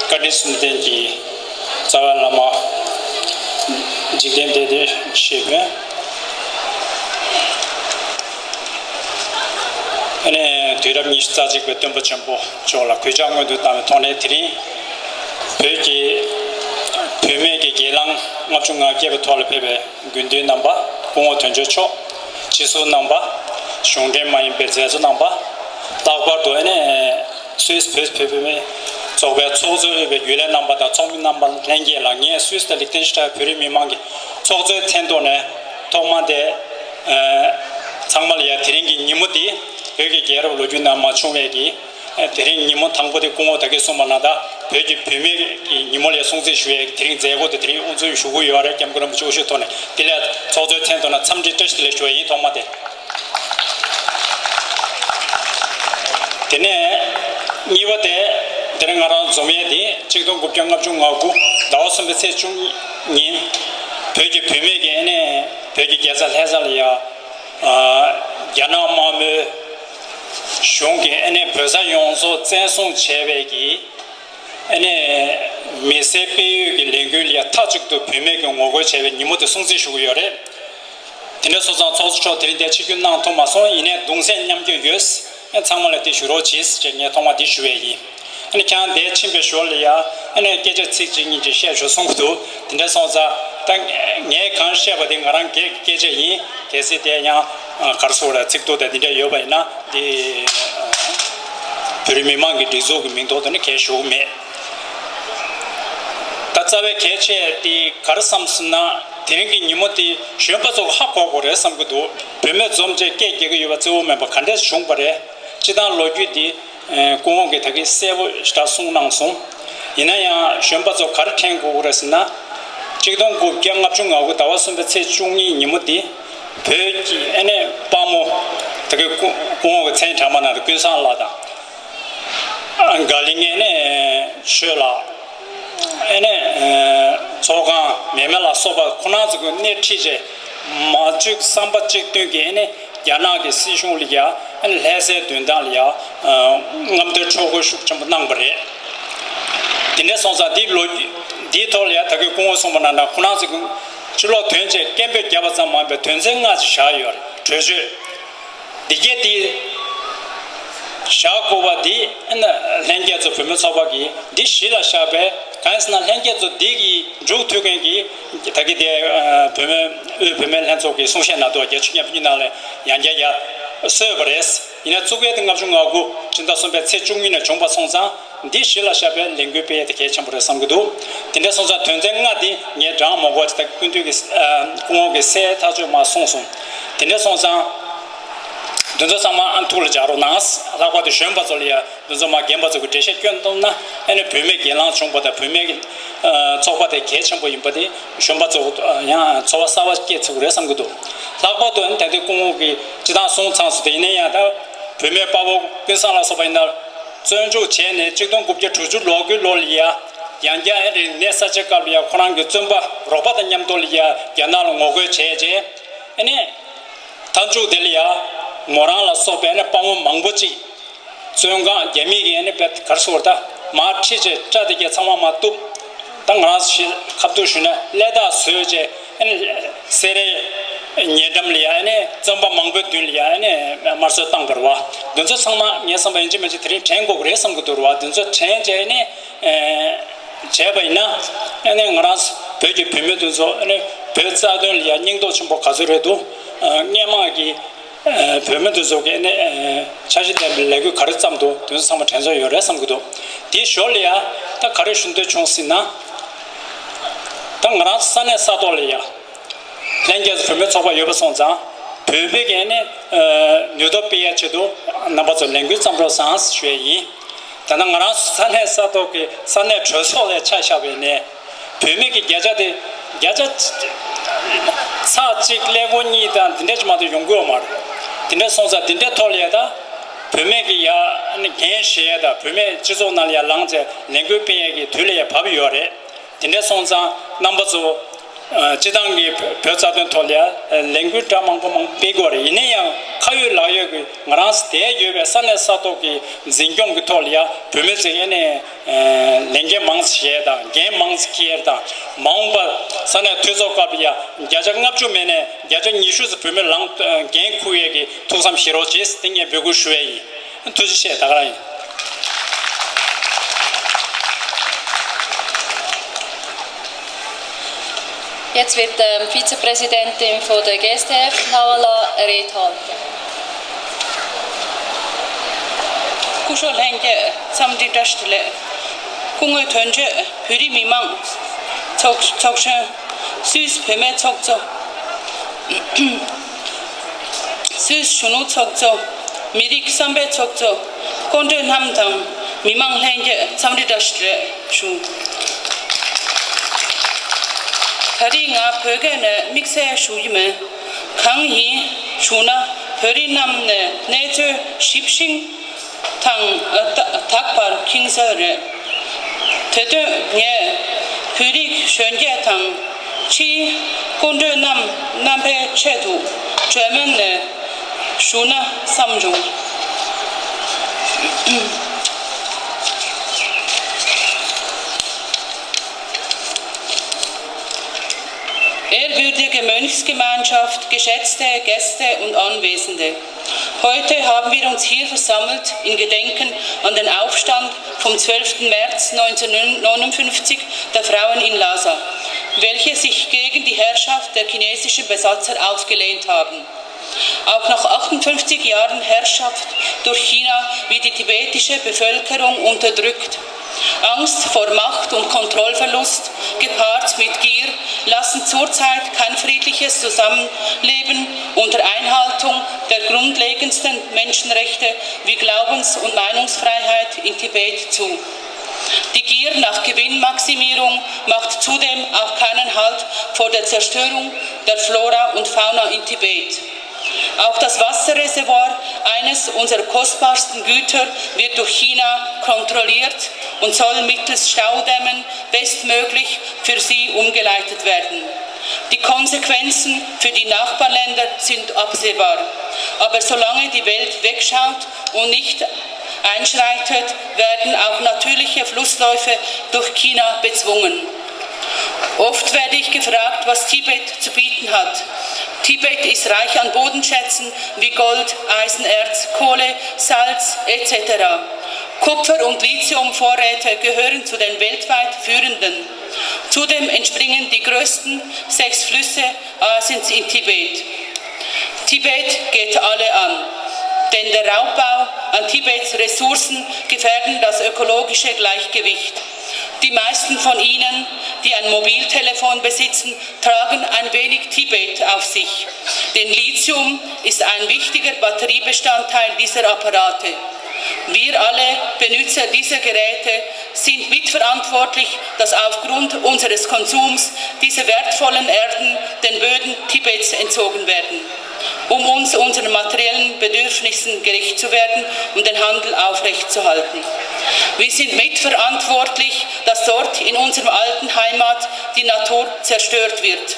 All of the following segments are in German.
Kadisumdenki Zawalama Jigende Shebe and Turam Nistajik with Tumbachambo, Jola, Kujango to Tonetri, Peki Pumeki Gelang, Machunga gave a toilet paper, Gundi number, Pongo Tunjocho, Chisu number, Shungema in Bezaz number, Tagbardo and Swiss paper. So we are chosen with Yulan number, the Tommy number, Langi, Langi, Swiss, the Liechtenstein, Purimi Mangi, Chosen Tendone, Toma de Sangmalia, Tiringi, Nimudi, Pegi Gero, Lujuna, Machumegi, Tiring Nimon Tango de Congo, Takesumanada, Pegi Pumi, Nimolia Sonzi, Tiring Zego, the Three Unzu, Shugu, Yorek, and Grambushutone, Tilat, Chosen Tendona, Samji Test, Leshui, Tomade. Niva de Terengaran Zomedi, Chikon Gupjanga Jungaku, Dawson Besechung Yin, Pegi Pumegene, Pegi Gazal Hazalia, Yana Mame, Shungi, and Pesa Yonso, Zenson Chevegi, and Misepe, Lingulia, Tajik to Pumegan, Mogoche, Nimuta Sunzi Shuyore, Tinesosan Socho, the Chicken Tomason, in a Dungsen Yamgus, and Samuel Tishurochis, Genia Toma Dishuei. And can de Chimbesholia and a gadget teaching in the Shesho Songtu, the Nesonza, Nye can share with the Garan Gaji, Kesitia, Karsura, Tikto, the Yobana, the Purimimangi, the Zog, Minto, and the Kesho me. That's a catch the Karsamsuna, Tiringi Nimoti, Shempazo Hako or some good, Primet Zomje, Gegu, member Candes Shumbare, Chidan Logudi. 공원 개택이 세부 스타송 낭송 이나야 셴바조 가르탱고 그랬으나 지금 그 경합 중하고 다왔는데 제 중이 니모디 배기 에네 바모 되게 공원 그 차이 담아나도 괜찮아라다 안갈링에네 셔라 에네 저가 메멜라 소바 코나즈고 네티제 마죽 삼바직 되게네 야나게 시숑리야 안 레세 된다리야 남들 초고 숙점 남버리 근데 선사 디블로 디톨이야 되게 공원송만나 쿠나스 줄로 된제 겜베 잡아서 마음에 된생가 샤요 저저 이게 디 샤고바디 안 랭게즈 품서바기 디시라 샤베 간스나 랭게즈 디기 조투겐기 되게 뱀을 한쪽에 송신나도 예측이나래 양자야 서버레스 이나 쪽에 등갑중하고 진짜 선배 최중민의 정보 성장 디실라샤베 랭귀페에 대해 참고를 삼고도 근데 선자 전쟁가디 예장 먹고 딱 근두기 공업의 세 타주 마 송송 근데 선자 dunzosama antul jaro nas lagwa de shemba zolia dunzoma gemba zo de shekyon donna ene peme gelang chongba da peme chogba de ge chombo imbade shemba zo ya chowa sawa ke chugre samgudo lagwa don de 공기 지단 송 창수 de ne ya da peme pawo pensala so baina zonju chene chigdong gubje chuju logu lolia 양자 내사적 갈비야 코랑 그 좀바 로바다 냠돌이야 야나로 먹어 제제 아니 단주 될이야 모랑라 소베네 빵 망보지 소용가 예미게네 배 가르소다 마치제 짜되게 상마마도 당라시 갑도슈나 레다 소제 세레 녀담리아네 좀바 망보들리아네 마르서 땅거와 dunzo 상마 녀상바 인지면지 드림 쟁고 그래서 것도와 dunzo 쟁제네 제바이나 아니 나라스 베지 페메도서 아니 베자들리아 닝도 좀 가서래도 녀마기 페메도서게 차시대 레고 가르참도 dunzo 상마 전서 요래 삼고도 디쇼리아 다 가르슌데 총시나 당나라 산에 사돌리아 랭게즈 페메초바 여버송자 베베게네 뉴도피아체도 나바저 랭귀지 삼로산스 쉐이 단나라 산에 사도게 산에 저소에 차샤베네 베메게 게자데 게자 사직 레고니다 딘데즈마도 용고 말 딘데 송자 딘데 톨리아다 베메게야 아니 겐셰다 베메 지조날이야 랑제 랭귀페게 둘레야 밥이 요래 딘데 송자 넘버조 지당기 벼자던 톨리아 랭귀지 담망고 베고리 이내야 kayu layo ge ngaras de yebe sanne sato ge zingyong ge tolya pöme zene lenge mangs sheda gen mangs kierda maungba sanne tuzo kabya gyajang ngapju mene gyajang nishu z pöme lang gen kuye ge tosam shiro jes tinge begu shwei tuzi she dagrai. Jetzt wird die Vizepräsidentin von der GSTF, Nawala, eine Rede halten. Kushol henge samdi dashtile kunge tönje püri mimang çokshe süs peme çokso süs şunu çokso mirik sambe çokso konde namtam mimang henge samdi dashtile şu Tari nga pöge ne mikse şuyime kanghi şuna pöri namne nece shipshing tang takpar kingsare tede nye pürik şönge tang chi konde nampe chetu çömen ne şuna samju Ehrwürdige Mönchsgemeinschaft, geschätzte Gäste und Anwesende. Heute haben wir uns hier versammelt in Gedenken an den Aufstand vom 12. März 1959 der Frauen in Lhasa, welche sich gegen die Herrschaft der chinesischen Besatzer aufgelehnt haben. Auch nach 58 Jahren Herrschaft durch China wird die tibetische Bevölkerung unterdrückt. Angst vor Macht- und Kontrollverlust, gepaart mit Gier, lassen zurzeit kein friedliches Zusammenleben unter Einhaltung der grundlegendsten Menschenrechte wie Glaubens- und Meinungsfreiheit in Tibet zu. Die Gier nach Gewinnmaximierung macht zudem auch keinen Halt vor der Zerstörung der Flora und Fauna in Tibet. Auch das Wasserreservoir, eines unserer kostbarsten Güter, wird durch China kontrolliert und soll mittels Staudämmen bestmöglich für sie umgeleitet werden. Die Konsequenzen für die Nachbarländer sind absehbar. Aber solange die Welt wegschaut und nicht einschreitet, werden auch natürliche Flussläufe durch China bezwungen. Oft werde ich gefragt, was Tibet zu bieten hat. Tibet ist reich an Bodenschätzen wie Gold, Eisenerz, Kohle, Salz etc. Kupfer- und Lithiumvorräte gehören zu den weltweit führenden. Zudem entspringen die größten 6 Flüsse Asiens in Tibet. Tibet geht alle an, denn der Raubbau an Tibets Ressourcen gefährden das ökologische Gleichgewicht. Die meisten von Ihnen, die ein Mobiltelefon besitzen, tragen ein wenig Tibet auf sich. Denn Lithium ist ein wichtiger Batteriebestandteil dieser Apparate. Wir alle Benutzer dieser Geräte sind mitverantwortlich, dass aufgrund unseres Konsums diese wertvollen Erden den Böden Tibets entzogen werden, um uns unseren materiellen Bedürfnissen gerecht zu werden und den Handel aufrechtzuerhalten. Wir sind mitverantwortlich, dass dort in unserer alten Heimat die Natur zerstört wird.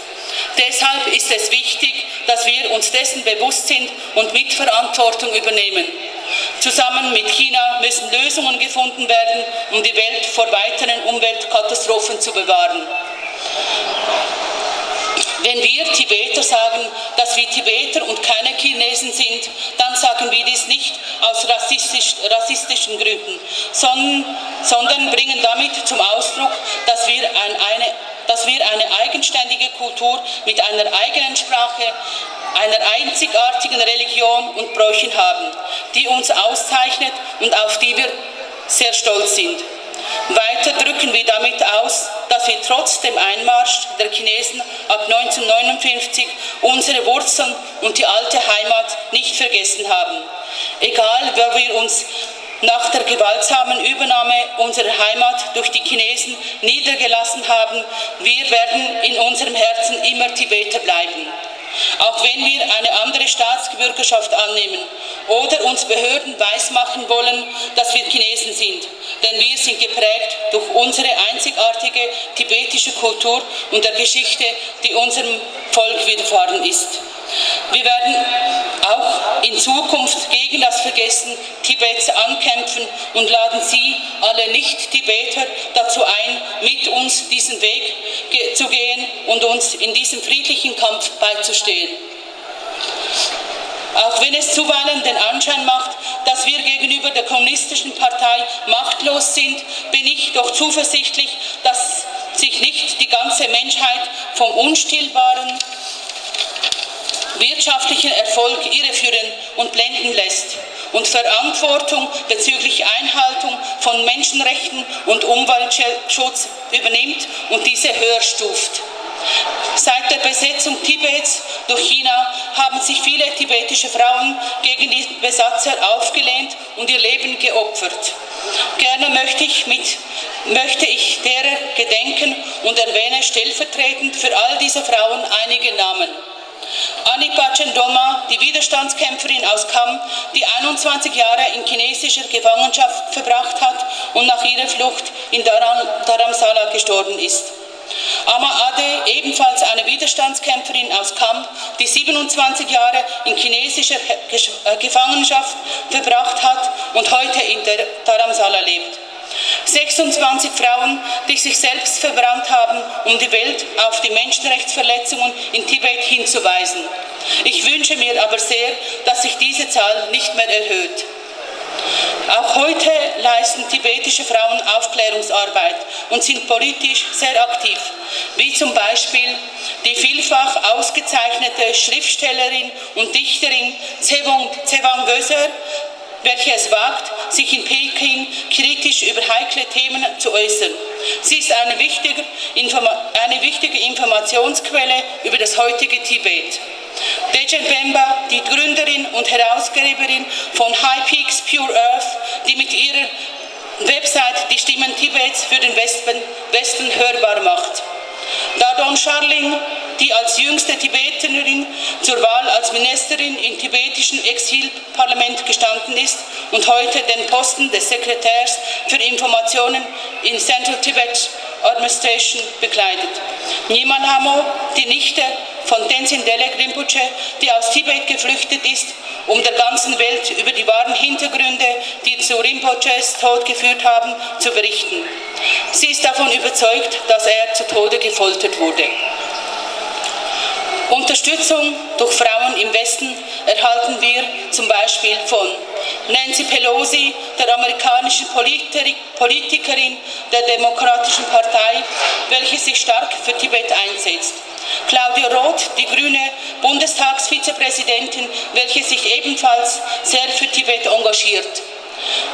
Deshalb ist es wichtig, dass wir uns dessen bewusst sind und Mitverantwortung übernehmen. Zusammen mit China müssen Lösungen gefunden werden, um die Welt vor weiteren Umweltkatastrophen zu bewahren. Wenn wir Tibeter sagen, dass wir Tibeter und keine Chinesen sind, dann sagen wir dies nicht aus rassistischen Gründen, sondern bringen damit zum Ausdruck, dass wir eine eigenständige Kultur mit einer eigenen Sprache, einer einzigartigen Religion und Bräuchen haben, die uns auszeichnet und auf die wir sehr stolz sind. Weiter drücken wir damit aus, dass wir trotz dem Einmarsch der Chinesen ab 1959 unsere Wurzeln und die alte Heimat nicht vergessen haben. Egal, wer wir uns nach der gewaltsamen Übernahme unserer Heimat durch die Chinesen niedergelassen haben, wir werden in unserem Herzen immer Tibeter bleiben. Auch wenn wir eine andere Staatsbürgerschaft annehmen oder uns Behörden weismachen wollen, dass wir Chinesen sind. Denn wir sind geprägt durch unsere einzigartige tibetische Kultur und der Geschichte, die unserem Volk widerfahren ist. Wir werden auch in Zukunft gegen das Vergessen Tibets ankämpfen und laden Sie, alle Nicht-Tibeter, dazu ein, mit uns diesen Weg zu gehen und uns in diesem friedlichen Kampf beizustehen. Auch wenn es zuweilen den Anschein macht, dass wir gegenüber der kommunistischen Partei machtlos sind, bin ich doch zuversichtlich, dass sich nicht die ganze Menschheit vom unstillbaren wirtschaftlichen Erfolg irreführen und blenden lässt und Verantwortung bezüglich Einhaltung von Menschenrechten und Umweltschutz übernimmt und diese höher stuft. Seit der Besetzung Tibets durch China haben sich viele tibetische Frauen gegen die Besatzer aufgelehnt und ihr Leben geopfert. Gerne möchte ich derer gedenken und erwähne stellvertretend für all diese Frauen einige Namen. Anipa Chendoma, die Widerstandskämpferin aus Kham, die 21 Jahre in chinesischer Gefangenschaft verbracht hat und nach ihrer Flucht in Dharamsala gestorben ist. Ama Ade, ebenfalls eine Widerstandskämpferin aus Kham, die 27 Jahre in chinesischer Gefangenschaft verbracht hat und heute in Dharamsala lebt. 26 Frauen, die sich selbst verbrannt haben, um die Welt auf die Menschenrechtsverletzungen in Tibet hinzuweisen. Ich wünsche mir aber sehr, dass sich diese Zahl nicht mehr erhöht. Auch heute leisten tibetische Frauen Aufklärungsarbeit und sind politisch sehr aktiv, wie zum Beispiel die vielfach ausgezeichnete Schriftstellerin und Dichterin Tsewang Göser, welche es wagt, sich in Peking kritisch über heikle Themen zu äußern. Sie ist eine wichtige Informationsquelle über das heutige Tibet. Dejen Bemba, die Gründerin und Herausgeberin von High Peaks Pure Earth, die mit ihrer Website die Stimmen Tibets für den Westen hörbar macht. Dadon Charling, die als jüngste Tibeterin zur Wahl als Ministerin im tibetischen Exilparlament gestanden ist und heute den Posten des Sekretärs für Informationen in Central Tibet Administration bekleidet. Nyman Hamo, die Nichte von Tenzin Delek Rinpoche, die aus Tibet geflüchtet ist, um der ganzen Welt über die wahren Hintergründe, die zu Rinpoches Tod geführt haben, zu berichten. Sie ist davon überzeugt, dass er zu Tode gefoltert wurde. Unterstützung durch Frauen im Westen erhalten wir zum Beispiel von Nancy Pelosi, der amerikanischen Politikerin der Demokratischen Partei, welche sich stark für Tibet einsetzt. Claudia Roth, die grüne Bundestagsvizepräsidentin, welche sich ebenfalls sehr für Tibet engagiert.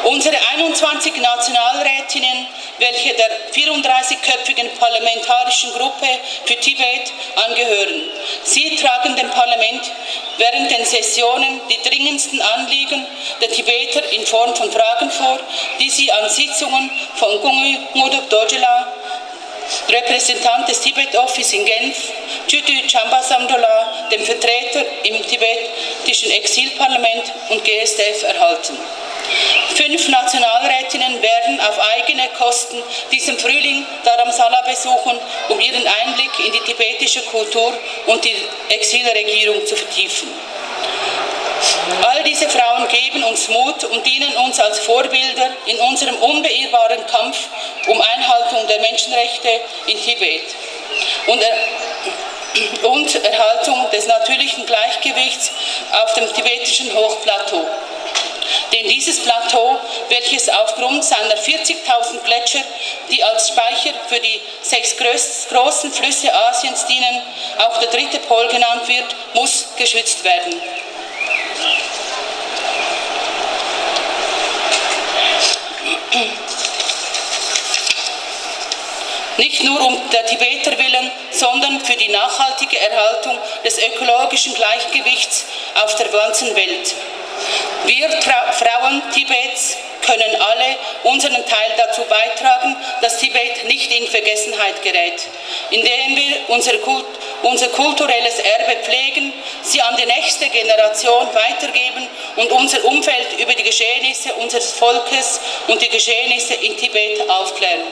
Unsere 21 Nationalrätinnen, welche der 34-köpfigen parlamentarischen Gruppe für Tibet angehören. Sie tragen dem Parlament während den Sessionen die dringendsten Anliegen der Tibeter in Form von Fragen vor, die sie an Sitzungen von Gungi Ngudok Dojela, Repräsentant des Tibet Office in Genf, Chütü Chambasamdola, dem Vertreter im tibetischen Exilparlament und GSDF erhalten. 5 Nationalrätinnen werden auf eigene Kosten diesen Frühling Dharamsala besuchen, um ihren Einblick in die tibetische Kultur und die Exilregierung zu vertiefen. All diese Frauen geben uns Mut und dienen uns als Vorbilder in unserem unbeirrbaren Kampf um Einhaltung der Menschenrechte in Tibet und Erhaltung des natürlichen Gleichgewichts auf dem tibetischen Hochplateau. Denn dieses Plateau, welches aufgrund seiner 40.000 Gletscher, die als Speicher für die 6 großen Flüsse Asiens dienen, auch der dritte Pol genannt wird, muss geschützt werden. Nicht nur um der Tibeter willen, sondern für die nachhaltige Erhaltung des ökologischen Gleichgewichts auf der ganzen Welt. Wir Frauen Tibets können alle unseren Teil dazu beitragen, dass Tibet nicht in Vergessenheit gerät, indem wir unser kulturelles Erbe pflegen, sie an die nächste Generation weitergeben und unser Umfeld über die Geschehnisse unseres Volkes und die Geschehnisse in Tibet aufklären.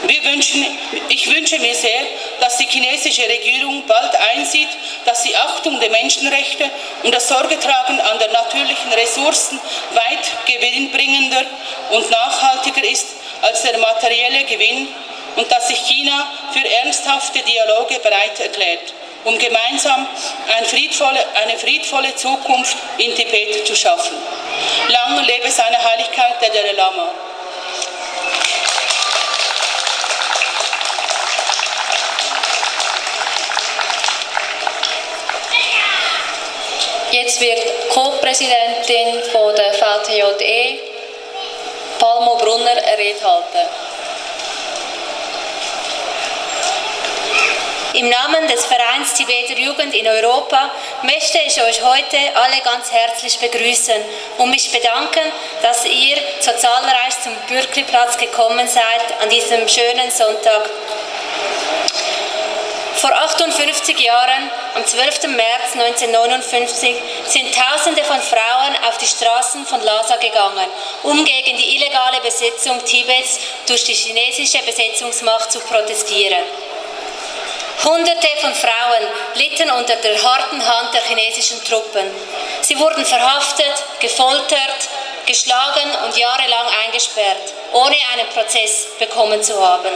Ich wünsche mir sehr, dass die chinesische Regierung bald einsieht, dass die Achtung der Menschenrechte und das Sorgetragen an der natürlichen Ressourcen weit gewinnbringender und nachhaltiger ist als der materielle Gewinn und dass sich China für ernsthafte Dialoge bereit erklärt, um gemeinsam eine friedvolle Zukunft in Tibet zu schaffen. Lang lebe seine Heiligkeit der Dalai Lama. Jetzt wird Co-Präsidentin von der VTJE, Palmo Brunner, eine Rede halten. Im Namen des Vereins Tibeter Jugend in Europa möchte ich euch heute alle ganz herzlich begrüßen und mich bedanken, dass ihr so zahlreich zum Bürkliplatz gekommen seid an diesem schönen Sonntag. Vor 58 Jahren, am 12. März 1959, sind Tausende von Frauen auf die Straßen von Lhasa gegangen, um gegen die illegale Besetzung Tibets durch die chinesische Besetzungsmacht zu protestieren. Hunderte von Frauen litten unter der harten Hand der chinesischen Truppen. Sie wurden verhaftet, gefoltert, geschlagen und jahrelang eingesperrt, ohne einen Prozess bekommen zu haben.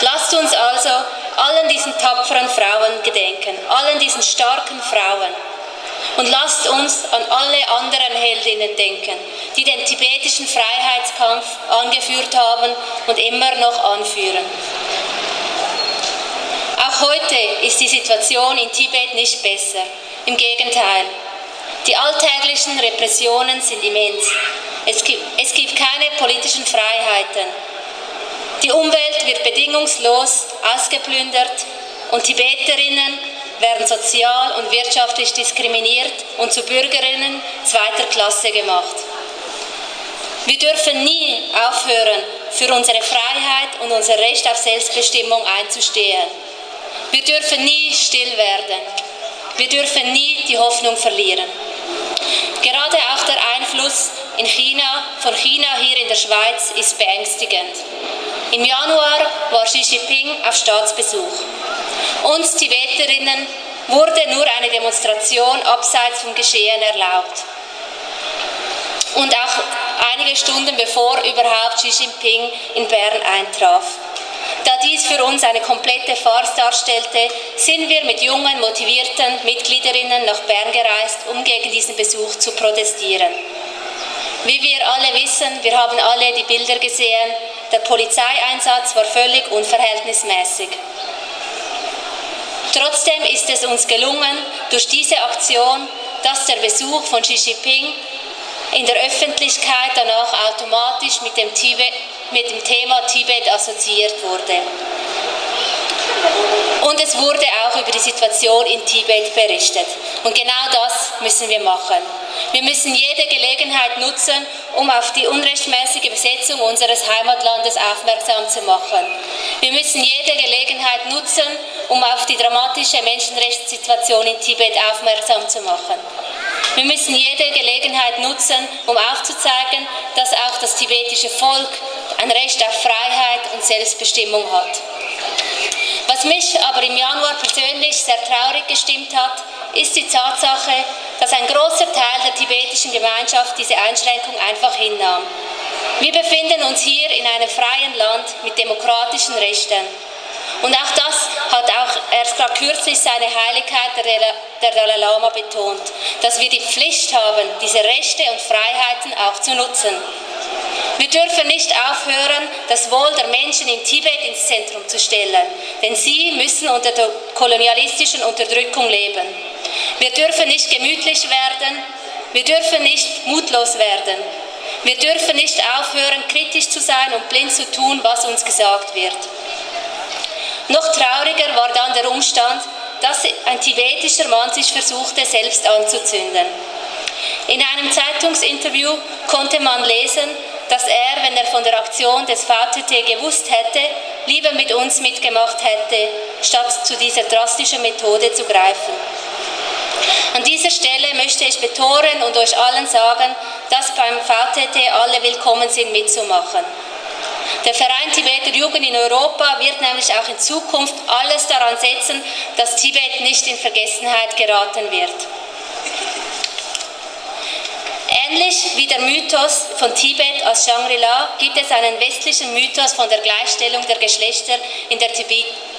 Lasst uns also allen diesen tapferen Frauen gedenken, allen diesen starken Frauen. Und lasst uns an alle anderen Heldinnen denken, die den tibetischen Freiheitskampf angeführt haben und immer noch anführen. Auch heute ist die Situation in Tibet nicht besser. Im Gegenteil. Die alltäglichen Repressionen sind immens. Es gibt keine politischen Freiheiten. Die Umwelt wird bedingungslos ausgeplündert und Tibeterinnen werden sozial und wirtschaftlich diskriminiert und zu Bürgerinnen zweiter Klasse gemacht. Wir dürfen nie aufhören, für unsere Freiheit und unser Recht auf Selbstbestimmung einzustehen. Wir dürfen nie still werden. Wir dürfen nie die Hoffnung verlieren. Gerade auch der Einfluss von China hier in der Schweiz ist beängstigend. Im Januar war Xi Jinping auf Staatsbesuch. Uns Tibeterinnen wurde nur eine Demonstration abseits vom Geschehen erlaubt. Und auch einige Stunden bevor überhaupt Xi Jinping in Bern eintraf. Da dies für uns eine komplette Farce darstellte, sind wir mit jungen, motivierten Mitgliederinnen nach Bern gereist, um gegen diesen Besuch zu protestieren. Wie wir alle wissen, wir haben alle die Bilder gesehen, der Polizeieinsatz war völlig unverhältnismäßig. Trotzdem ist es uns gelungen, durch diese Aktion, dass der Besuch von Xi Jinping in der Öffentlichkeit danach automatisch mit dem Thema Tibet assoziiert wurde. Und es wurde auch über die Situation in Tibet berichtet. Und genau das müssen wir machen. Wir müssen jede Gelegenheit nutzen, um auf die unrechtmäßige Besetzung unseres Heimatlandes aufmerksam zu machen. Wir müssen jede Gelegenheit nutzen, um auf die dramatische Menschenrechtssituation in Tibet aufmerksam zu machen. Wir müssen jede Gelegenheit nutzen, um aufzuzeigen, dass auch das tibetische Volk ein Recht auf Freiheit und Selbstbestimmung hat. Was mich aber im Januar persönlich sehr traurig gestimmt hat, ist die Tatsache, dass ein großer Teil der tibetischen Gemeinschaft diese Einschränkung einfach hinnahm. Wir befinden uns hier in einem freien Land mit demokratischen Rechten. Und auch das hat auch erst gerade kürzlich seine Heiligkeit der Dalai Lama betont, dass wir die Pflicht haben, diese Rechte und Freiheiten auch zu nutzen. Wir dürfen nicht aufhören, das Wohl der Menschen in Tibet ins Zentrum zu stellen, denn sie müssen unter der kolonialistischen Unterdrückung leben. Wir dürfen nicht gemütlich werden, wir dürfen nicht mutlos werden. Wir dürfen nicht aufhören, kritisch zu sein und blind zu tun, was uns gesagt wird. Noch trauriger war dann der Umstand, dass ein tibetischer Mann sich versuchte, selbst anzuzünden. In einem Zeitungsinterview konnte man lesen, dass er, wenn er von der Aktion des VTT gewusst hätte, lieber mit uns mitgemacht hätte, statt zu dieser drastischen Methode zu greifen. An dieser Stelle möchte ich betonen und euch allen sagen, dass beim VTT alle willkommen sind, mitzumachen. Der Verein Tibeter Jugend in Europa wird nämlich auch in Zukunft alles daran setzen, dass Tibet nicht in Vergessenheit geraten wird. Ähnlich wie der Mythos von Tibet als Shangri-La gibt es einen westlichen Mythos von der Gleichstellung der Geschlechter in der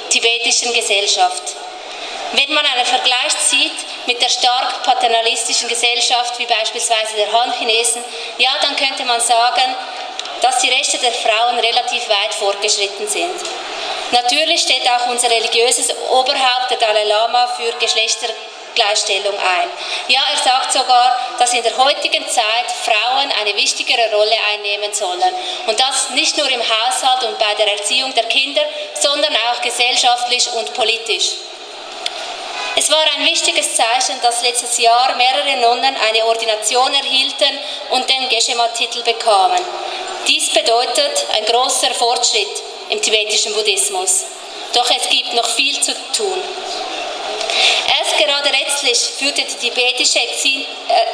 tibetischen Gesellschaft. Wenn man einen Vergleich zieht mit der stark paternalistischen Gesellschaft wie beispielsweise der Han-Chinesen, ja, dann könnte man sagen, dass die Rechte der Frauen relativ weit fortgeschritten sind. Natürlich steht auch unser religiöses Oberhaupt, der Dalai Lama, für Geschlechtergleichstellung ein. Ja, er sagt sogar, dass in der heutigen Zeit Frauen eine wichtigere Rolle einnehmen sollen. Und das nicht nur im Haushalt und bei der Erziehung der Kinder, sondern auch gesellschaftlich und politisch. Es war ein wichtiges Zeichen, dass letztes Jahr mehrere Nonnen eine Ordination erhielten und den Geshe-Titel bekamen. Dies bedeutet ein großer Fortschritt im tibetischen Buddhismus. Doch es gibt noch viel zu tun. Erst gerade letztlich führte die tibetische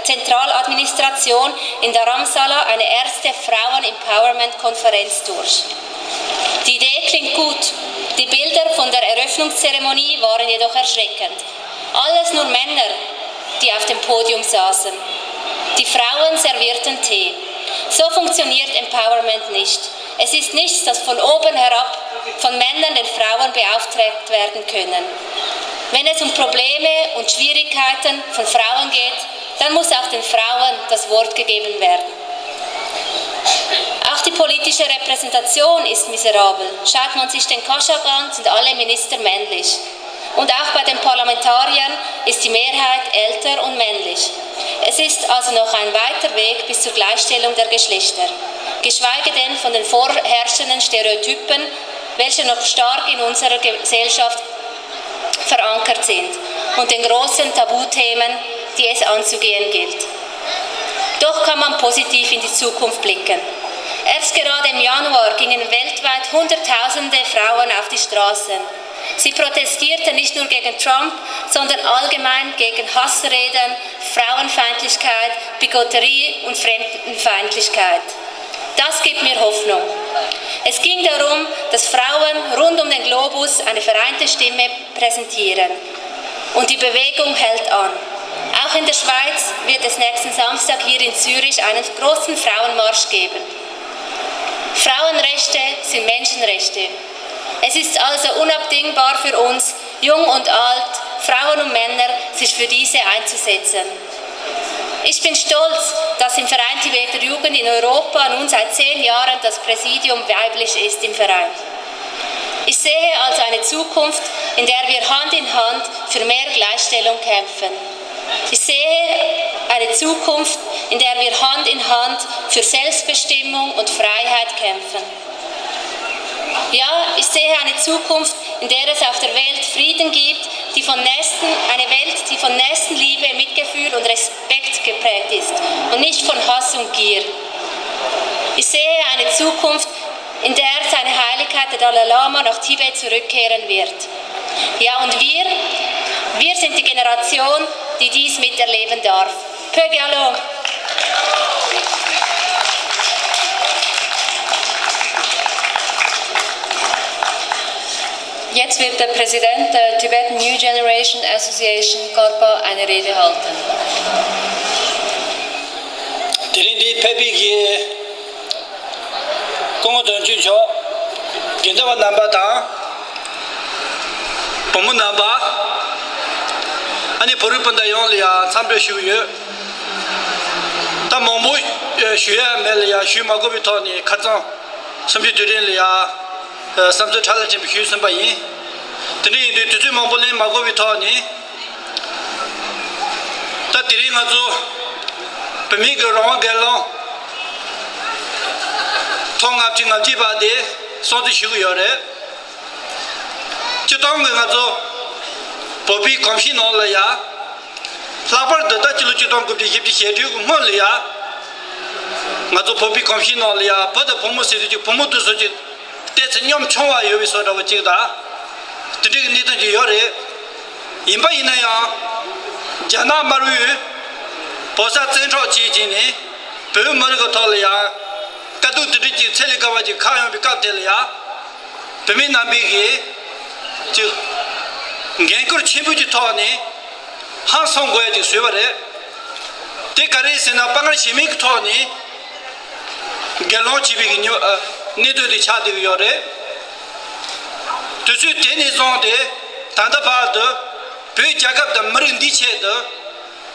Zentraladministration in Dharamsala eine erste Frauen-Empowerment-Konferenz durch. Die Idee klingt gut. Die Bilder von der Eröffnungszeremonie waren jedoch erschreckend. Alles nur Männer, die auf dem Podium saßen. Die Frauen servierten Tee. So funktioniert Empowerment nicht. Es ist nichts, das von oben herab von Männern den Frauen beauftragt werden können. Wenn es um Probleme und Schwierigkeiten von Frauen geht, dann muss auch den Frauen das Wort gegeben werden. Auch die politische Repräsentation ist miserabel. Schaut man sich den Kashag an, sind alle Minister männlich. Und auch bei den Parlamentariern ist die Mehrheit älter und männlich. Es ist also noch ein weiter Weg bis zur Gleichstellung der Geschlechter. Geschweige denn von den vorherrschenden Stereotypen, welche noch stark in unserer Gesellschaft verankert sind, und den großen Tabuthemen, die es anzugehen gilt. Doch kann man positiv in die Zukunft blicken. Erst gerade im Januar gingen weltweit Hunderttausende Frauen auf die Straßen. Sie protestierten nicht nur gegen Trump, sondern allgemein gegen Hassreden, Frauenfeindlichkeit, Bigotterie und Fremdenfeindlichkeit. Das gibt mir Hoffnung. Es ging darum, dass Frauen rund um den Globus eine vereinte Stimme präsentieren. Und die Bewegung hält an. Auch in der Schweiz wird es nächsten Samstag hier in Zürich einen großen Frauenmarsch geben. Frauenrechte sind Menschenrechte. Es ist also unabdingbar für uns, jung und alt, Frauen und Männer, sich für diese einzusetzen. Ich bin stolz, dass im Verein Tibeter Jugend in Europa nun seit 10 Jahren das Präsidium weiblich ist im Verein. Ich sehe also eine Zukunft, in der wir Hand in Hand für mehr Gleichstellung kämpfen. Ich sehe eine Zukunft, in der wir Hand in Hand für Selbstbestimmung und Freiheit kämpfen. Ja, ich sehe eine Zukunft, in der es auf der Welt Frieden gibt, eine Welt, die von Nächstenliebe, Mitgefühl und Respekt geprägt ist und nicht von Hass und Gier. Ich sehe eine Zukunft, in der seine Heiligkeit der Dalai Lama nach Tibet zurückkehren wird. Ja, und wir sind die Generation, die dies miterleben darf. Pöge Along! Jetzt wird der Präsident der Tibetan New Generation Association, Karpa, eine Rede halten. Dirindi Pepiki Kongodon Jucho, Gindawa Nambata, Pomu Namba, Ani Purupanda Yonlia, Sambre Shuyu, Tamombu Shuya Melia, Shumagobitoni, Katan, Sambi Durilia. Samsung Challenge Hughes and Bayi. The name to do Mongolian Magovitoni. That didn't have to Pemigo Ron Gallon Tong up Jing of Jibade, so the Shugure. Chitong and Azo Bobby Comshino Laya. Flapper the Dutch Luchidon could be Hippi Molia. Mazo Bobby Comshino Lia, but the Pomosi Pomodu. That's a young choa you sort of a chida. To dig in the Yore, Imbainaya, Jana Maru, Posa Central Chigini, Pumarigotolia, Kadu 드리지 셀리가와지 카용비 깝텔이야 범위 남비기 즉 갱걸 침부지 토하니 한 선거야지 수여버래 대가리스나 빵을 시미크 토하니 갤로 집이기 니도디 차디기 요래 두수 데니존데 단다파드 배 작업다 머린 디체드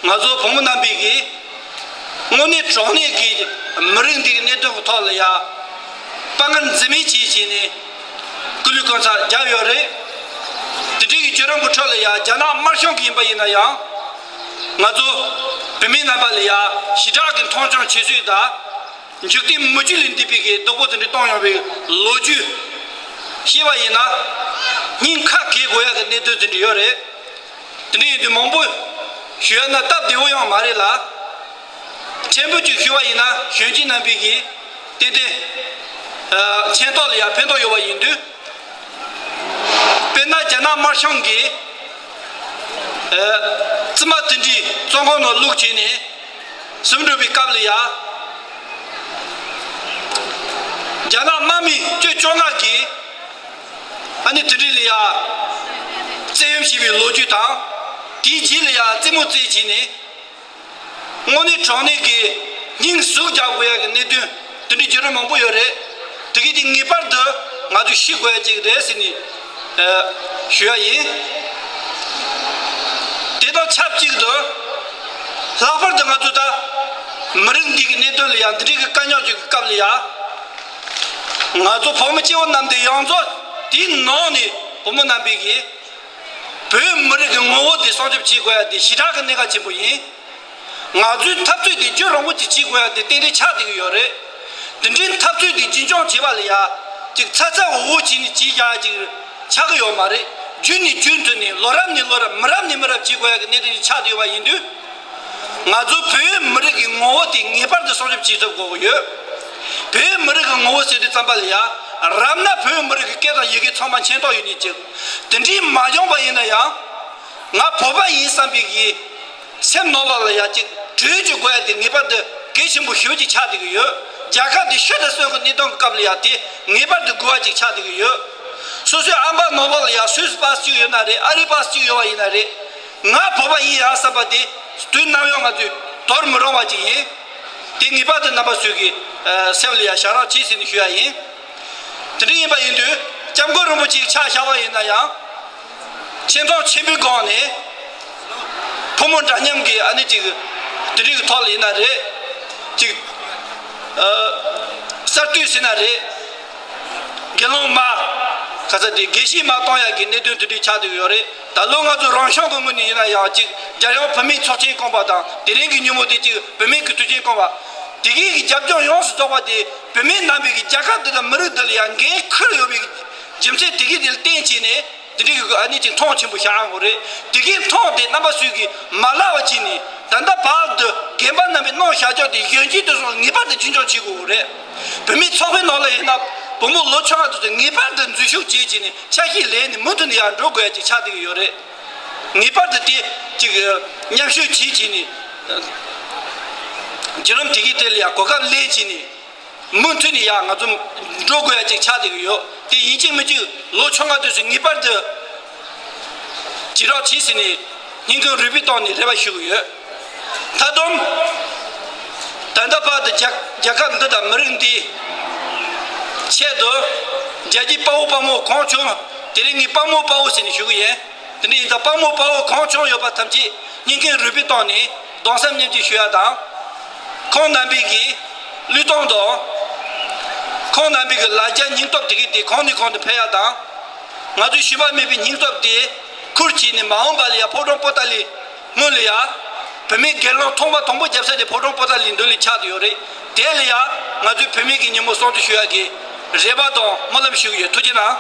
마저 범문 남비기 오늘 전에기 머린 디 니도 토하야 빵은 재미지시니 글루콘사 자요래 드디기 저런 거 쳐려야 자나 마숑기 바이나야 마저 베미나발이야 시작은 통장 취수이다 즉디 무질린 디비게 도보드니 동양비 로주 시바이나 닌카 개고야 내도들이 요래 드니디 몽보 쉬었나 답디오양 말이라 전부주 휴와이나 현진남비기 데데 첸돌이야 펜도 요와 인도 베나 자나 마숑기 츠마든지 종고노 룩지니 스므르비 갑리야 자나 마미 쮸쫑아기 아니 드릴이야 제임시비 로주당 디질이야 찌모찌지니 오늘 전에기 닝수자고야 내도 드리저를 몽보여래 되게 딩이바드 아주 시고야 지그레스니 쉬어이 대도 찹지도 라퍼드 가두다 머릉디기 내돌이야 드리그 까녀지 갑리야 아주 포메치온 남대 양조 딘노니 포모남비기 베머르기 모디 소집치고야 디 시작은 내가 지부이 아주 탑주디 저런거지 지고야 디 때리 차디고 요래 딘진 탑주디 진정 지발이야 즉 차차 오지니 지야지 차가요 말이 준이 준트니 로람니 로람 머람니 머랍 지고야 니들이 차디와 인도 아주 베머르기 모디 니바르도 소집치도 거고요 베머르기 모세디 잠발이야 람나 베머르기 깨다 얘기 처만 첸도 유니지 딘지 마정바이나야 나 보바 이삼비기 샘노라야 지 드주고야 디 니바드 계신부 휴지 차디고요 자카디 셔다서 니동 갑리야티 니바드 고아지 차디고요 소소 안바 노발이야 스스바스유 요나레 아리바스유 요이나레 나 보바 이 아사바디 뚜나용아주 도르므로마지 딩이바드 나바수기 셀리아 샤라 치신 휴아이 드리바 인도 잠고르무지 차샤와이나야 첸도 치비고네 포몬자냠기 아니 지금 드리고 털이나레 지금 서투시나레 geloma kaza de geshi ma toya gi ne de de cha de yore da longa zo rongshong ko muni na ya ji ja yo phami choche ko ba da de ring gi nyumo de ji phami ku tuje ko ba de gi jab jo yo so ba de phami na bi gi jaka de mer de ya ge khur yo bi jimse de gi del ten chi ne de gi ani ji thong chi bu sha ngo re de gi thong de na ba su gi ma la wa chi ni 단다 바드 개만 남에 노 샤저디 현지도 니바드 진조 지고 그래 범이 초회 놀래나 범무 로청아도 니바드 주쇼 지지니 차히 레니 모든 야 로고야지 차디고 요래 니바드디 지금 냠쇼 지지니 저런 디기텔이야 고가 레지니 문트니 야 아주 로고야지 차디고요 디 이징무지 로청아도 니바드 지라 지시니 닝거 리비토니 레바시고요 타돔 단다파드 자칸드다 머린디 체도 자지 파오파모 콘초 데링이 파모 파오시니 슈구예 데니 다 파모 파오 콘초 요바탐지 닝게 루비토니 동삼님지 쉬야다 콘남비기 루동도 콘남비기 라자 닝톱디기 콘니 콘데 페야다 나도 시바메비 닝톱디 쿠르치니 마옴발이야 포동포탈리 몰리야 pemi gelon tomba tombo japsa de podon poda lindoli chadiore delia ngaju pemi ki nyemo sontu shuya ki reba don molam shuye tujina